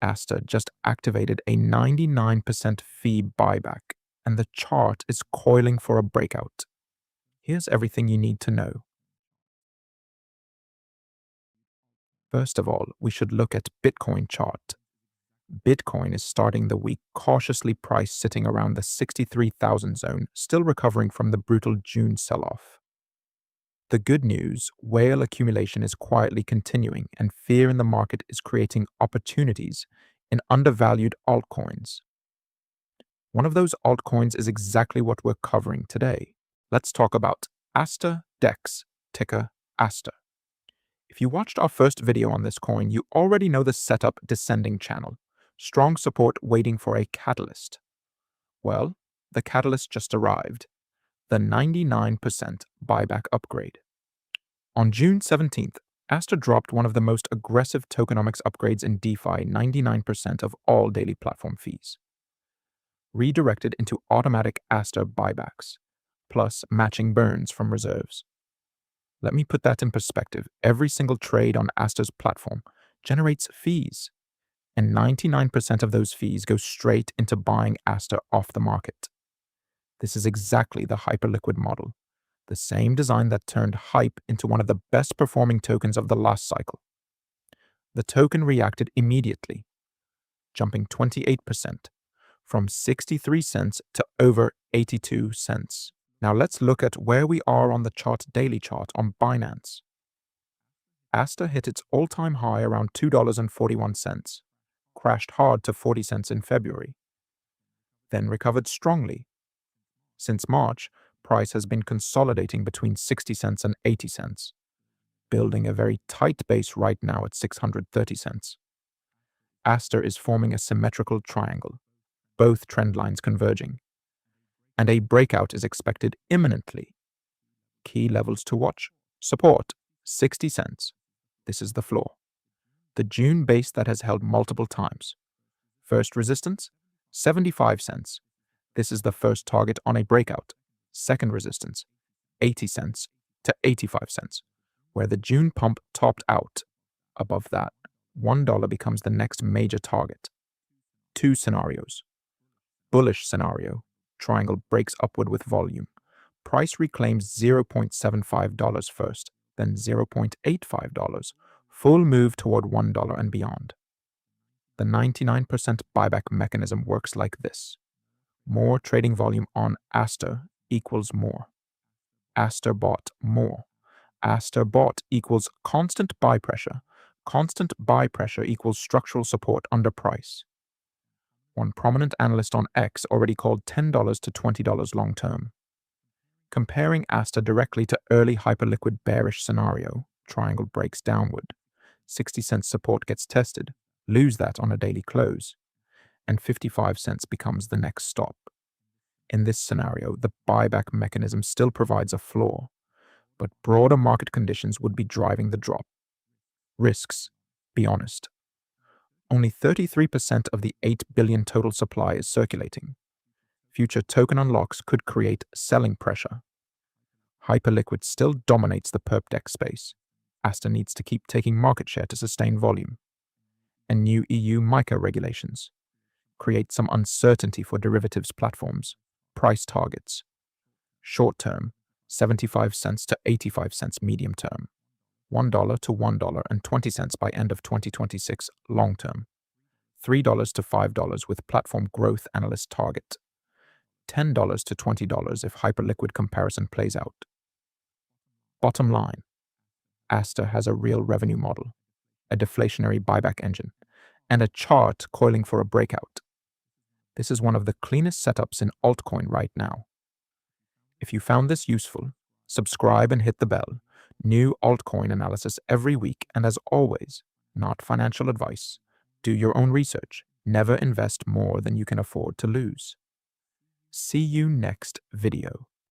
Aster just activated a 99% fee buyback, and the chart is coiling for a breakout. Here's everything you need to know. First of all, we should look at Bitcoin chart. Bitcoin is starting the week cautiously priced sitting around the 63,000 zone, still recovering from the brutal June sell-off. The good news, whale accumulation is quietly continuing, and fear in the market is creating opportunities in undervalued altcoins. One of those altcoins is exactly what we're covering today. Let's talk about Aster DEX, ticker Aster. If you watched our first video on this coin, you already know the setup descending channel. Strong support waiting for a catalyst. Well, the catalyst just arrived. The 99% buyback upgrade. On June 17th, Aster dropped one of the most aggressive tokenomics upgrades in DeFi, 99% of all daily platform fees. Redirected into automatic Aster buybacks, plus matching burns from reserves. Let me put that in perspective. Every single trade on Aster's platform generates fees, and 99% of those fees go straight into buying Aster off the market. This is exactly the Hyperliquid model, the same design that turned Hype into one of the best performing tokens of the last cycle. The token reacted immediately, jumping 28%, from 63 cents to over 82 cents. Now let's look at where we are on the daily chart on Binance. Aster hit its all-time high around $2.41, crashed hard to 40 cents in February, then recovered strongly. Since March, price has been consolidating between 60 cents and 80 cents, building a very tight base right now at 630 cents. Aster is forming a symmetrical triangle, both trend lines converging, and a breakout is expected imminently. Key levels to watch. Support, 60 cents. This is the floor. The June base that has held multiple times. First resistance, 75 cents. This is the first target on a breakout. Second resistance, 80 cents to 85 cents, where the June pump topped out. Above that, $1 becomes the next major target. Two scenarios. Bullish scenario, triangle breaks upward with volume. Price reclaims $0.75 first, then $0.85, full move toward $1 and beyond. The 99% buyback mechanism works like this. More trading volume on Aster equals more. Aster bought more. Aster bought equals constant buy pressure. Constant buy pressure equals structural support under price. One prominent analyst on X already called $10 to $20 long term. Comparing Aster directly to early Hyperliquid bearish scenario, triangle breaks downward, 60 cents support gets tested, lose that on a daily close, and 55 cents becomes the next stop. In this scenario, the buyback mechanism still provides a floor, but broader market conditions would be driving the drop. Risks, be honest. Only 33% of the 8 billion total supply is circulating. Future token unlocks could create selling pressure. Hyperliquid still dominates the perp deck space. Aster needs to keep taking market share to sustain volume. And new EU MiCA regulations create some uncertainty for derivatives platforms. Price targets. Short term, 75 cents to 85 cents medium term. $1 to $1.20 by end of 2026 long term. $3 to $5 with platform growth analyst target. $10 to $20 if Hyperliquid comparison plays out. Bottom line, Aster has a real revenue model, a deflationary buyback engine, and a chart coiling for a breakout. This is one of the cleanest setups in altcoin right now. If you found this useful, subscribe and hit the bell. New altcoin analysis every week, and as always, not financial advice. Do your own research. Never invest more than you can afford to lose. See you next video.